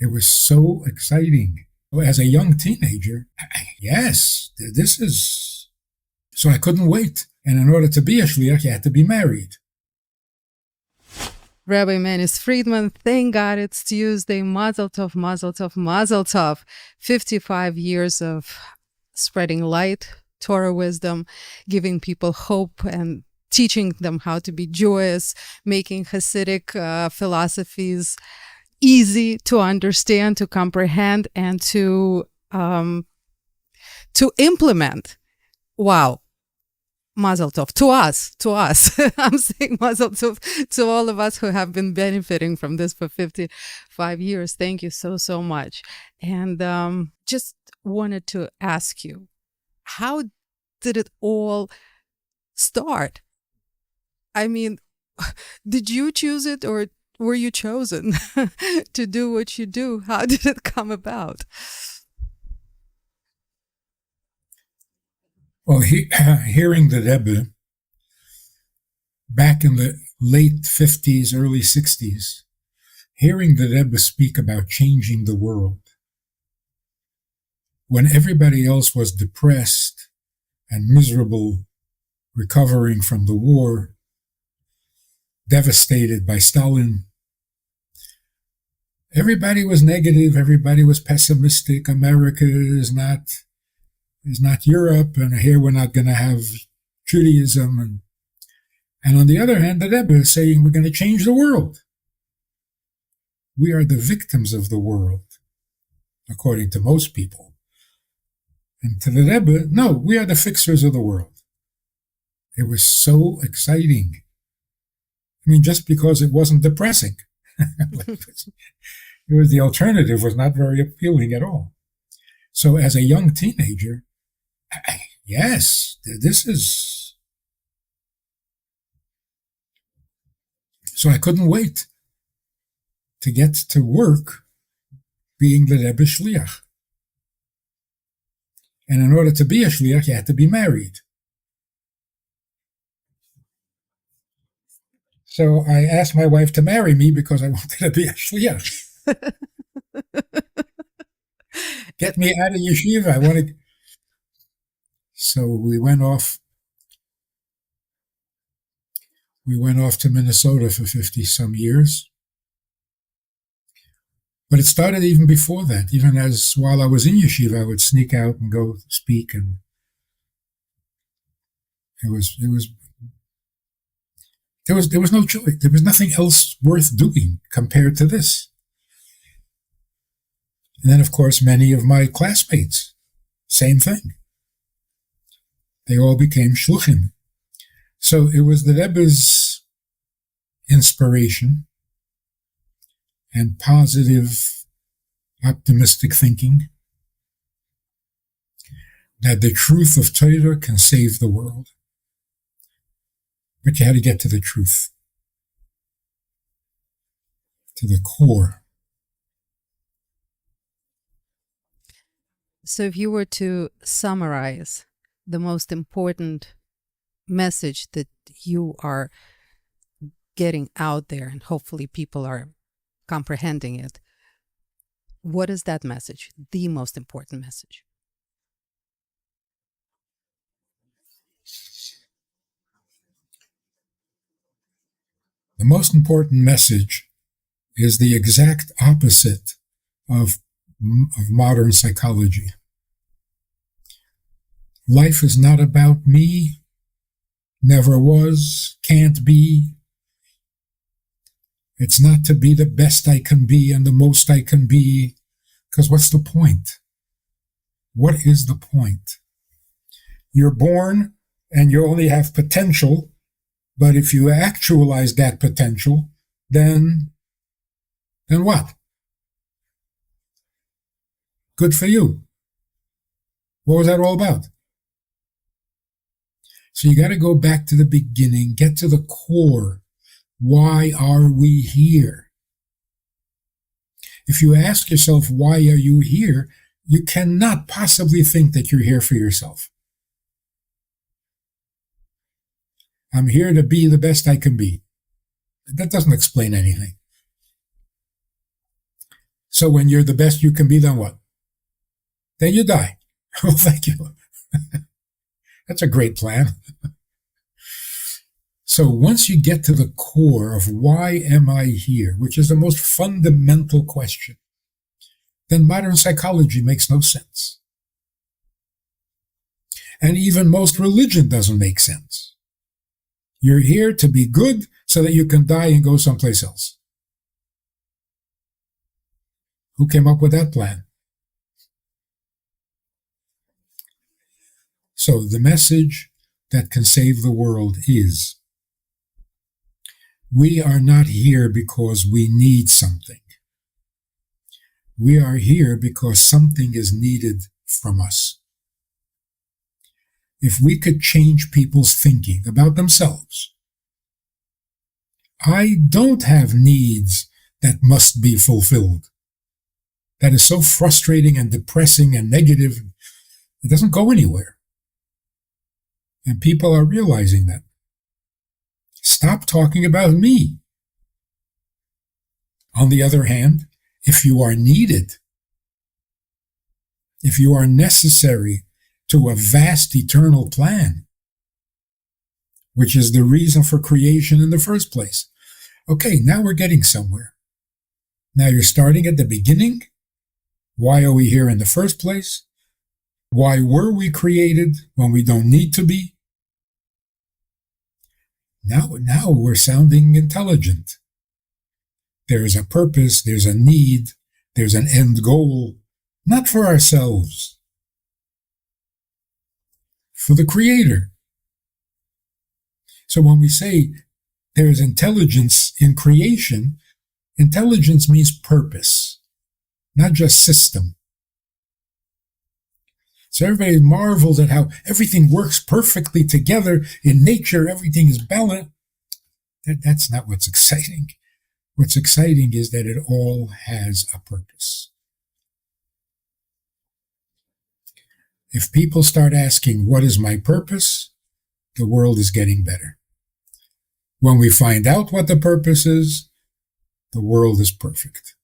It was so exciting. As a young teenager, yes, this is... So I couldn't wait. And in order to be a shliach, you had to be married. Rabbi Manis Friedman, thank God it's Tuesday. Mazel tov, mazel tov, mazel tov. 55 years of spreading light, Torah wisdom, giving people hope and teaching them how to be joyous, making Chassidic philosophies easy to understand, to comprehend, and to implement. Wow. Mazel tov to us. I'm saying mazel tov to all of us who have been benefiting from this for 55 years. Thank you so much. And just wanted to ask you, how did it all start? I mean, did you choose it or were you chosen to do what you do? How did it come about? Well, hearing the Rebbe back in the late 50s, early 60s, hearing the Rebbe speak about changing the world, when everybody else was depressed and miserable, recovering from the war, devastated by Stalin, everybody was negative, everybody was pessimistic. America is not Europe, and here we're not going to have Judaism. And on the other hand, the Rebbe is saying we're going to change the world. We are the victims of the world, according to most people. And to the Rebbe, no, we are the fixers of the world. It was so exciting. I mean, just because it wasn't depressing. The alternative was not very appealing at all. So as a young teenager, yes, this is... So I couldn't wait to get to work being the Rebbe shliach. And in order to be a shliach, you had to be married. So I asked my wife to marry me because I wanted to be a shliach. Get me out of yeshiva. I wanted... So we went off to Minnesota for 50 some years. But it started even before that. Even as while I was in yeshiva, I would sneak out and go speak, and there was no joy. There was nothing else worth doing compared to this. And then, of course, many of my classmates, same thing. They all became shluchim. So it was the Rebbe's inspiration and positive, optimistic thinking that the truth of Torah can save the world. But you had to get to the truth, to the core. So if you were to summarize the most important message that you are getting out there, and hopefully people are comprehending it, what is that message, the most important message? The most important message is the exact opposite of modern psychology. Life is not about me, never was, can't be. It's not to be the best I can be and the most I can be, because what's the point? What is the point? You're born and you only have potential, but if you actualize that potential, then what? Good for you. What was that all about? So you got to go back to the beginning, get to the core. Why are we here? If you ask yourself, why are you here? You cannot possibly think that you're here for yourself. I'm here to be the best I can be. That doesn't explain anything. So when you're the best you can be, then what? Then you die. Oh, thank you. That's a great plan. So once you get to the core of why am I here, which is the most fundamental question, then modern psychology makes no sense. And even most religion doesn't make sense. You're here to be good so that you can die and go someplace else. Who came up with that plan? So the message that can save the world is, we are not here because we need something. We are here because something is needed from us. If we could change people's thinking about themselves, I don't have needs that must be fulfilled. That is so frustrating and depressing and negative. It doesn't go anywhere. And people are realizing that. Stop talking about me. On the other hand, if you are needed, if you are necessary to a vast eternal plan, which is the reason for creation in the first place, okay, now we're getting somewhere. Now you're starting at the beginning. Why are we here in the first place? Why were we created when we don't need to be? Now we're sounding intelligent. There's a purpose, there's a need, there's an end goal, not for ourselves, for the Creator. So when we say there's intelligence in creation, intelligence means purpose, not just system. So everybody marvels at how everything works perfectly together in nature, everything is balanced. That's not what's exciting. What's exciting is that it all has a purpose. If people start asking, what is my purpose? The world is getting better. When we find out what the purpose is, the world is perfect.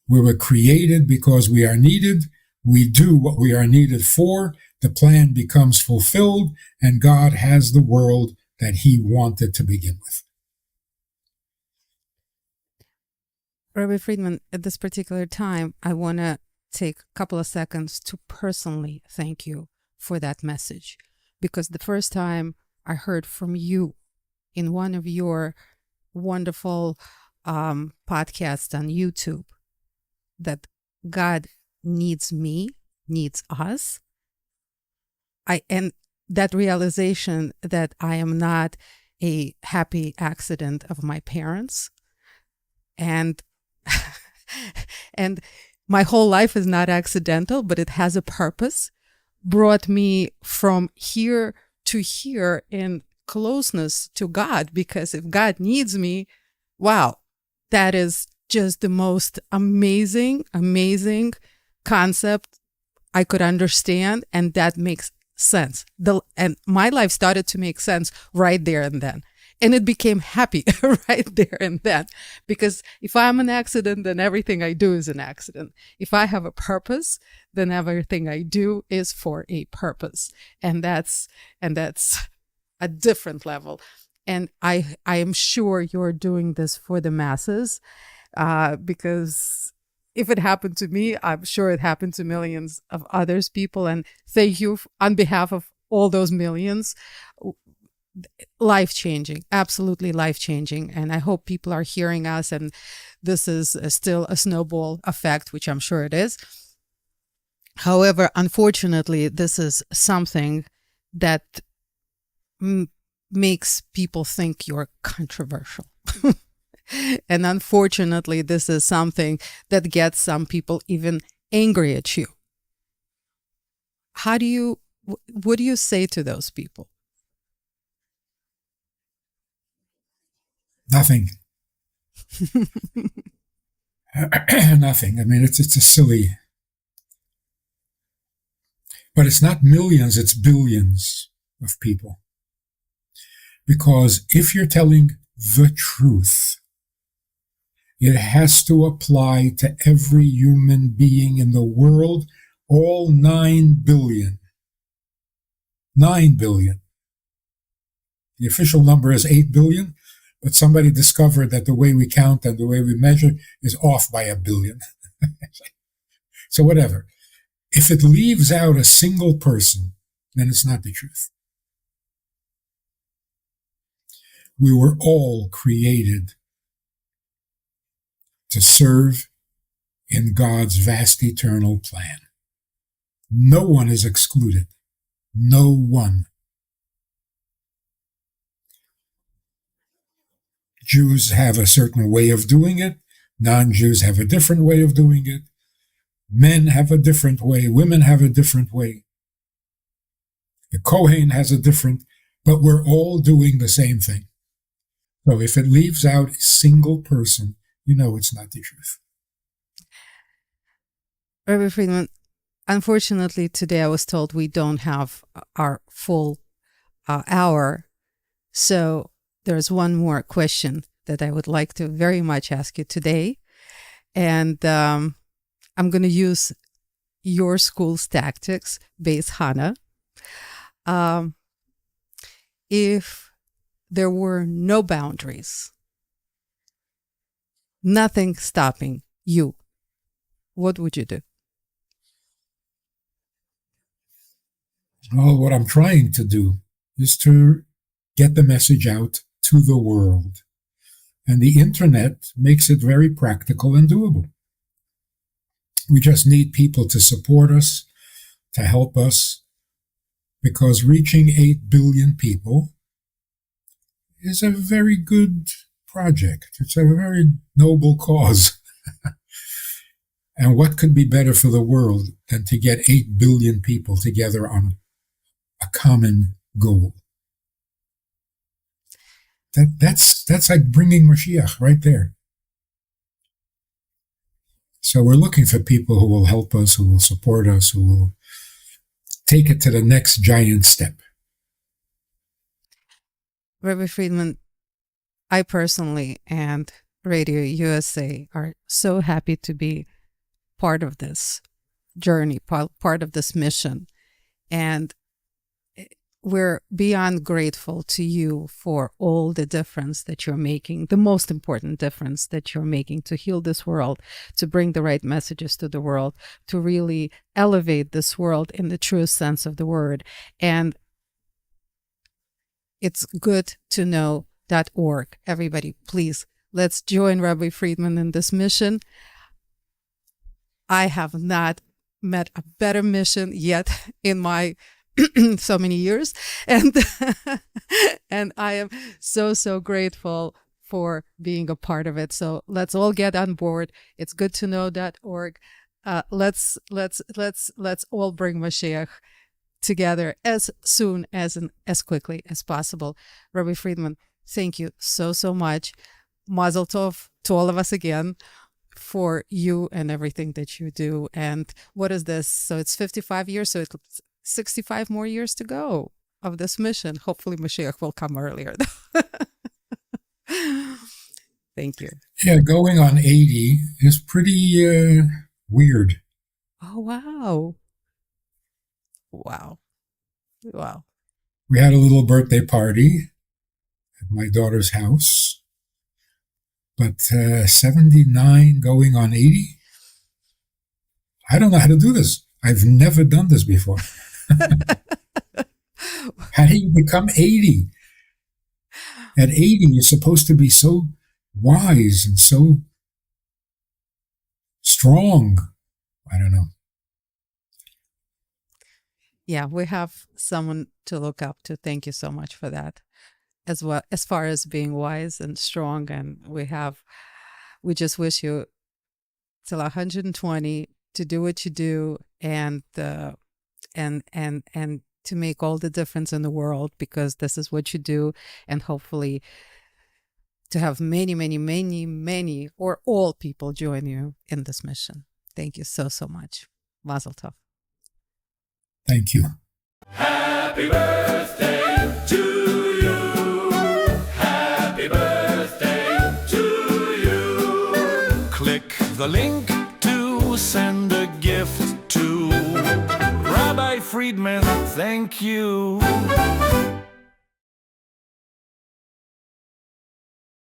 We were created because we are needed. We do what we are needed for. The plan becomes fulfilled, and God has the world that He wanted to begin with. Rabbi Friedman, at this particular time, I want to take a couple of seconds to personally thank you for that message. Because the first time I heard from you in one of your wonderful podcasts on YouTube, that God needs me, needs us. And that realization that I am not a happy accident of my parents, and and my whole life is not accidental, but it has a purpose, brought me from here to here in closeness to God. Because if God needs me, wow, that is just the most amazing concept I could understand, and that makes sense. And my life started to make sense right there and then. And it became happy right there and then. Because if I'm an accident, then everything I do is an accident. If I have a purpose, then everything I do is for a purpose. And that's a different level. And I am sure you're doing this for the masses. Because if it happened to me, I'm sure it happened to millions of others people. And thank you on behalf of all those millions. Life-changing, absolutely life-changing. And I hope people are hearing us, and this is still a snowball effect, which I'm sure it is. However, unfortunately, this is something that makes people think you're controversial. And unfortunately, this is something that gets some people even angry at you. What do you say to those people? Nothing. Nothing. I mean, it's a silly, but it's not millions, it's billions of people. Because if you're telling the truth, It has to apply to every human being in the world, all 9 billion. 9 billion. The official number is 8 billion, but somebody discovered that the way we count and the way we measure is off by a billion. So whatever. If it leaves out a single person, then it's not the truth. We were all created to serve in God's vast eternal plan. No one is excluded. No one. Jews have a certain way of doing it. Non-Jews have a different way of doing it. Men have a different way. Women have a different way. The Kohen has a different, but we're all doing the same thing. So if it leaves out a single person, you know it's not the truth. Rabbi Friedman, unfortunately, today I was told we don't have our full hour. So there's one more question that I would like to very much ask you today. And I'm going to use your school's tactics, Beis Hana. If there were no boundaries, nothing stopping you, what would you do? Well, what I'm trying to do is to get the message out to the world. And the internet makes it very practical and doable. We just need people to support us, to help us, because reaching 8 billion people is a very good project. It's a very noble cause. And what could be better for the world than to get 8 billion people together on a common goal? That's like bringing Mashiach right there. So we're looking for people who will help us, who will support us, who will take it to the next giant step. Rabbi Friedman, I personally and Radio USA are so happy to be part of this journey, part of this mission. And we're beyond grateful to you for all the difference that you're making, the most important difference that you're making to heal this world, to bring the right messages to the world, to really elevate this world in the true sense of the word. And it's good to know.org. Everybody, please, let's join Rabbi Friedman in this mission. I have not met a better mission yet in my so many years, and and I am so grateful for being a part of it. So let's all get on board. It's good to know.org. Let's all bring Mashiach together as soon as and as quickly as possible. Rabbi Friedman, thank you so much. Mazel tov to all of us again for you and everything that you do. And what is this? So it's 55 years. So it's 65 more years to go of this mission. Hopefully Mashiach will come earlier. Thank you. Yeah, going on 80 is pretty weird. Oh, wow. Wow. Wow. We had a little birthday party at my daughter's house, but 79 going on 80? I don't know how to do this. I've never done this before. How do you become 80? At 80, you're supposed to be so wise and so strong. I don't know. Yeah, we have someone to look up to. Thank you so much for that. As well, as far as being wise and strong, and we just wish you till 120 to do what you do, and to make all the difference in the world, because this is what you do, and hopefully to have many or all people join you in this mission. Thank you so much. Mazel tov. Thank you. Happy birthday to you. Happy birthday to you. Click the link to send a gift to Rabbi Friedman. Thank you.